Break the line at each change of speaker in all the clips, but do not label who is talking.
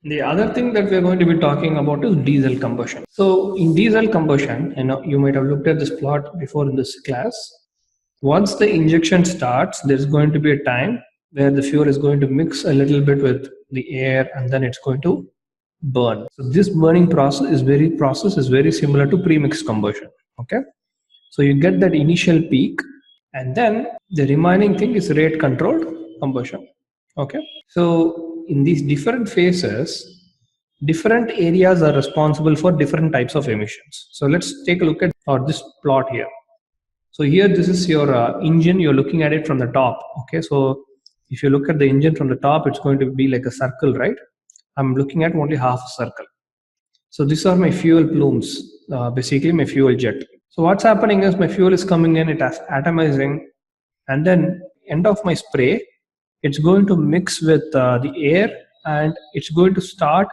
The other thing that we're going to be talking about is diesel combustion. So in diesel combustion, you might have looked at this plot before in this class. Once the injection starts, there's going to be a time where the fuel is going to mix a little bit with the air and then it's going to burn. So this burning process is very similar to pre-mixed combustion. Okay, so you get that initial peak and then the remaining thing is rate controlled combustion. Okay, so in these different phases, different areas are responsible for different types of emissions. So let's take a look at this plot here. So here this is your engine, you're looking at it from the top. Okay, so if you look at the engine from the top, it's going to be like a circle, right? I'm looking at only half a circle. So these are my fuel plumes, basically my fuel jet. So what's happening is my fuel is coming in, it is atomizing, and then end of my spray, it's going to mix with the air and it's going to start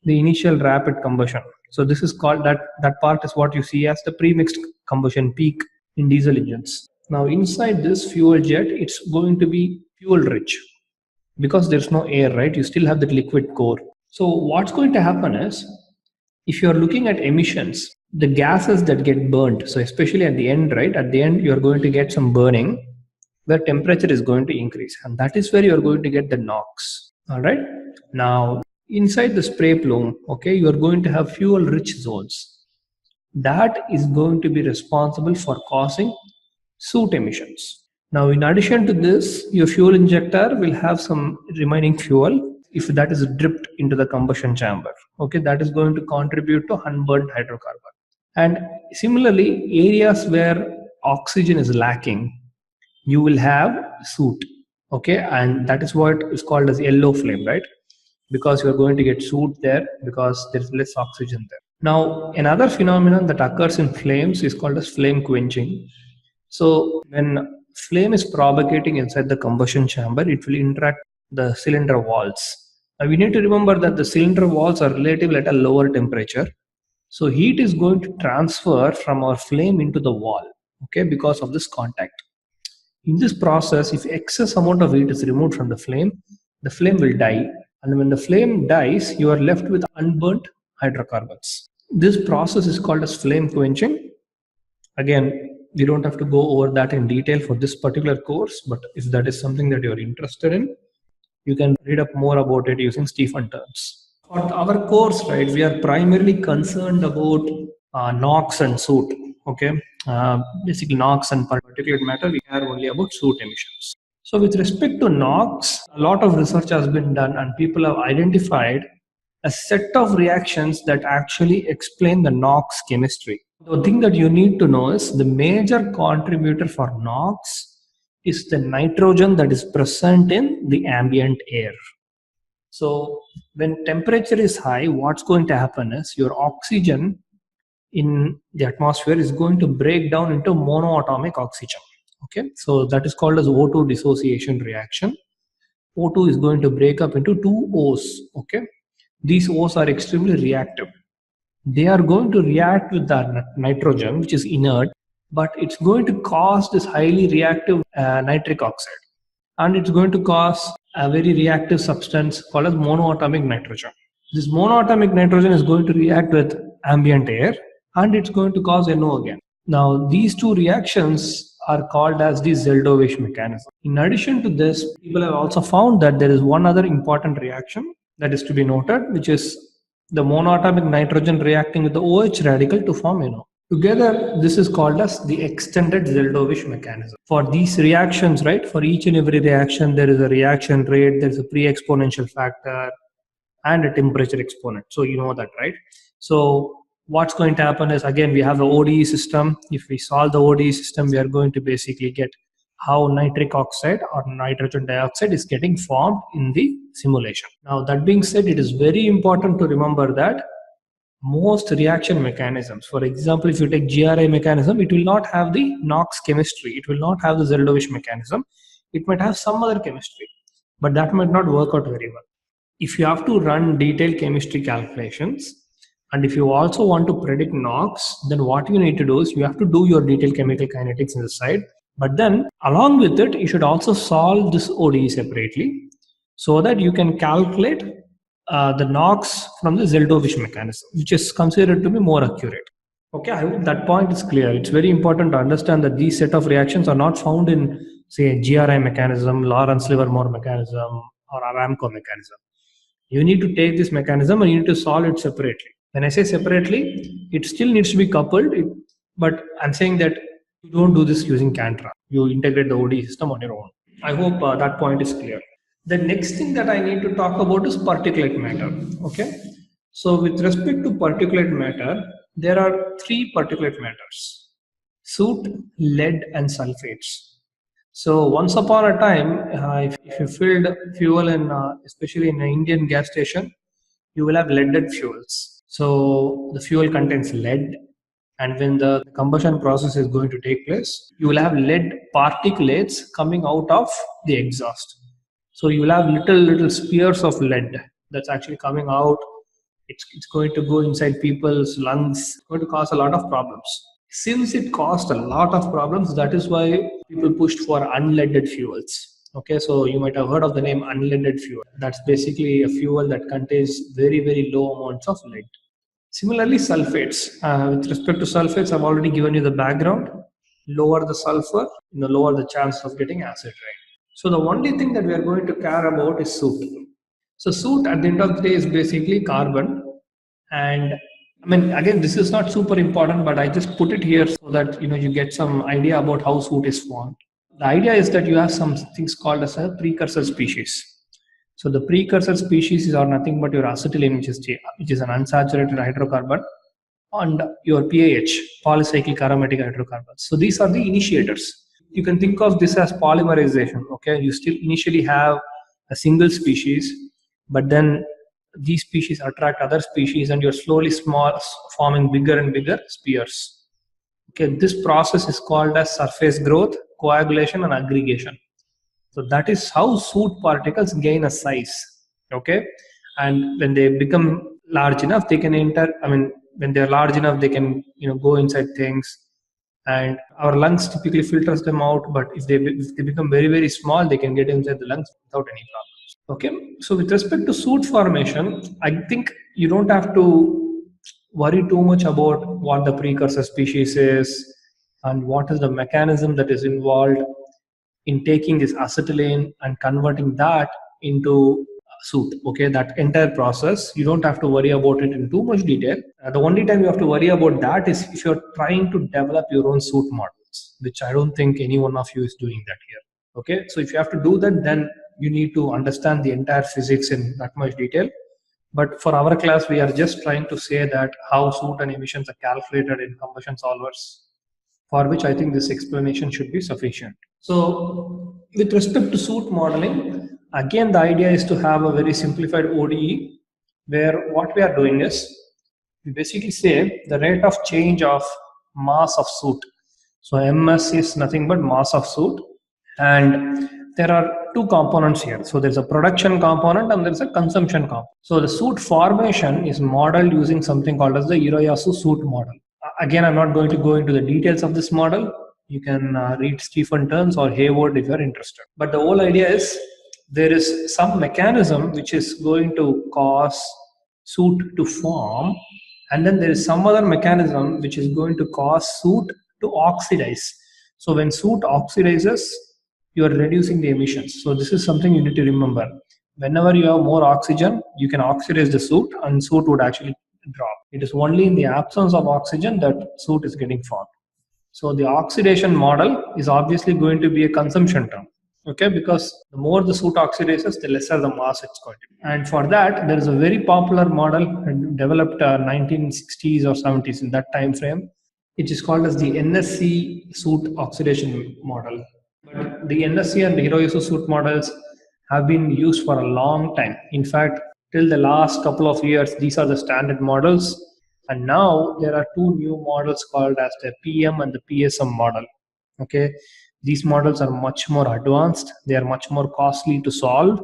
the initial rapid combustion. So this is called, that part is what you see as the pre-mixed combustion peak in diesel engines. Now inside this fuel jet, it's going to be fuel rich because there's no air, right? You still have that liquid core. So what's going to happen is, if you're looking at emissions, the gases that get burned, so especially at the end, right? At the end, you're going to get some burning where temperature is going to increase, and that is where you're going to get the NOx. All right. Now, inside the spray plume, okay, you're going to have fuel rich zones. That is going to be responsible for causing SOOT emissions. Now, in addition to this, your fuel injector will have some remaining fuel if that is dripped into the combustion chamber. Okay, that is going to contribute to unburned hydrocarbon. And similarly, areas where oxygen is lacking, you will have SOOT. Okay, and that is what is called as yellow flame, right? Because you are going to get SOOT there because there is less oxygen there. Now, another phenomenon that occurs in flames is called as flame quenching. So when flame is propagating inside the combustion chamber, it will interact the cylinder walls. Now we need to remember that the cylinder walls are relatively at a lower temperature. So heat is going to transfer from our flame into the wall, okay, because of this contact. In this process, if excess amount of heat is removed from the flame will die. And when the flame dies, you are left with unburnt hydrocarbons. This process is called as flame quenching. Again, we don't have to go over that in detail for this particular course, but if that is something that you're interested in, you can read up more about it using Stephen terms. For our course, right, we are primarily concerned about NOx and SOOT. Okay, basically NOx and particulate matter, we care only about SOOT emissions. So with respect to NOx, a lot of research has been done and people have identified a set of reactions that actually explain the NOx chemistry. The thing that you need to know is the major contributor for NOx is the nitrogen that is present in the ambient air. So when temperature is high, what's going to happen is your oxygen in the atmosphere is going to break down into monoatomic oxygen. Okay, so that is called as O2 dissociation reaction. O2 is going to break up into two O's. Okay, these O's are extremely reactive. They are going to react with the nitrogen, which is inert, but it's going to cause this highly reactive nitric oxide, and it's going to cause a very reactive substance called as monoatomic nitrogen. This monoatomic nitrogen is going to react with ambient air and it's going to cause NO again. Now these two reactions are called as the Zeldovich mechanism. In addition to this, people have also found that there is one other important reaction that is to be noted, which is the monoatomic nitrogen reacting with the OH radical to form NO. Together, this is called as the extended Zeldovich mechanism. For these reactions, right, for each and every reaction, there is a reaction rate, there is a pre-exponential factor, and a temperature exponent. So you know that, right? So what's going to happen is, again, we have the ODE system. If we solve the ODE system, we are going to basically get how nitric oxide or nitrogen dioxide is getting formed in the simulation. Now, that being said, it is very important to remember that most reaction mechanisms, for example, if you take GRI mechanism, it will not have the NOx chemistry, it will not have the Zeldovich mechanism, it might have some other chemistry, but that might not work out very well. If you have to run detailed chemistry calculations, and if you also want to predict NOx, then what you need to do is you have to do your detailed chemical kinetics in the side, but then along with it, you should also solve this ODE separately so that you can calculate the NOx from the Zeldovich mechanism, which is considered to be more accurate. Okay, I hope that point is clear. It's very important to understand that these set of reactions are not found in, say, GRI mechanism, Lawrence-Livermore mechanism, or Aramco mechanism. You need to take this mechanism and you need to solve it separately. When I say separately, it still needs to be coupled, but I'm saying that you don't do this using Cantra. You integrate the ODE system on your own. I hope that point is clear. The next thing that I need to talk about is particulate matter. Okay. So with respect to particulate matter, there are three particulate matters: soot, lead, and sulfates. So once upon a time, if you filled fuel in, especially in an Indian gas station, you will have leaded fuels. So the fuel contains lead, and when the combustion process is going to take place, you will have lead particulates coming out of the exhaust. So you will have little spears of lead that's actually coming out. It's going to go inside people's lungs. It's going to cause a lot of problems. Since it caused a lot of problems, that is why people pushed for unleaded fuels. Okay, so you might have heard of the name unleaded fuel. That's basically a fuel that contains very low amounts of lead. Similarly, sulfates. With respect to sulfates, I've already given you the background. Lower the sulfur, lower the chance of getting acid rain. So the only thing that we are going to care about is soot. So soot at the end of the day is basically carbon. And I mean, again, this is not super important, but I just put it here so that you get some idea about how soot is formed. The idea is that you have some things called as a precursor species. So the precursor species are nothing but your acetylene, which is an unsaturated hydrocarbon, and your PAH, polycyclic aromatic hydrocarbons. So these are the initiators. You can think of this as polymerization. Okay, you still initially have a single species, but then these species attract other species, and you're slowly forming bigger and bigger spears. Okay, this process is called as surface growth, coagulation, and aggregation. So that is how soot particles gain a size. Okay, and when they become large enough, they can enter. I mean, when they're large enough, they can go inside things, and our lungs typically filters them out. But if they become very small, they can get inside the lungs without any problems. Okay, so with respect to soot formation, I think you don't have to worry too much about what the precursor species is and what is the mechanism that is involved in taking this acetylene and converting that into soot. Okay, that entire process, you don't have to worry about it in too much detail. The only time you have to worry about that is if you're trying to develop your own soot models, which I don't think any one of you is doing that here. Okay, so if you have to do that, then you need to understand the entire physics in that much detail. But for our class, we are just trying to say that how soot and emissions are calculated in combustion solvers, for which I think this explanation should be sufficient. So with respect to soot modeling, again, the idea is to have a very simplified ODE, where what we are doing is we basically say the rate of change of mass of soot. So MS is nothing but mass of soot, and there are two components here. So there's a production component and there's a consumption component. So the soot formation is modeled using something called as the Hiroyasu soot model. Again, I'm not going to go into the details of this model. You can read Stephen Turns or Hayward if you're interested. But the whole idea is there is some mechanism which is going to cause soot to form, and then there is some other mechanism which is going to cause soot to oxidize. So when soot oxidizes, you are reducing the emissions. So this is something you need to remember. Whenever you have more oxygen, you can oxidize the soot and soot would actually drop. It is only in the absence of oxygen that soot is getting formed. So the oxidation model is obviously going to be a consumption term. Okay, because the more the soot oxidizes, the lesser the mass it's going to be. And for that, there is a very popular model developed 1960s or 70s, in that time frame. It is called as the NSC soot oxidation model. But the NSC and the Hiroyasu soot models have been used for a long time. In fact, till the last couple of years, these are the standard models. And now there are two new models called as the PM and the PSM model. Okay, these models are much more advanced. They are much more costly to solve.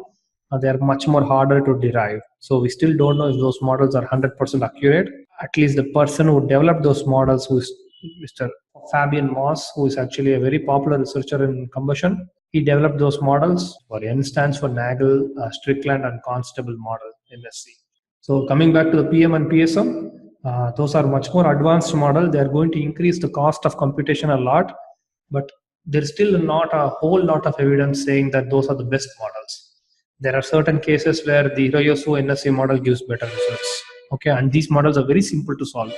They are much more harder to derive. So we still don't know if those models are 100% accurate. At least the person who developed those models, who is Mr. Fabian Moss, who is actually a very popular researcher in combustion, he developed those models. For N stands for Nagel, Strickland, and Constable model. NSC. So coming back to the PM and PSM, those are much more advanced model. They are going to increase the cost of computation a lot, but there's still not a whole lot of evidence saying that those are the best models. There are certain cases where the Hiroshu NSC model gives better results. Okay, and these models are very simple to solve.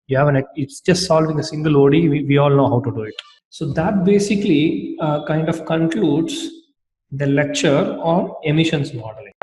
You have it's just solving a single ODE. We all know how to do it. So that basically kind of concludes the lecture on emissions modeling.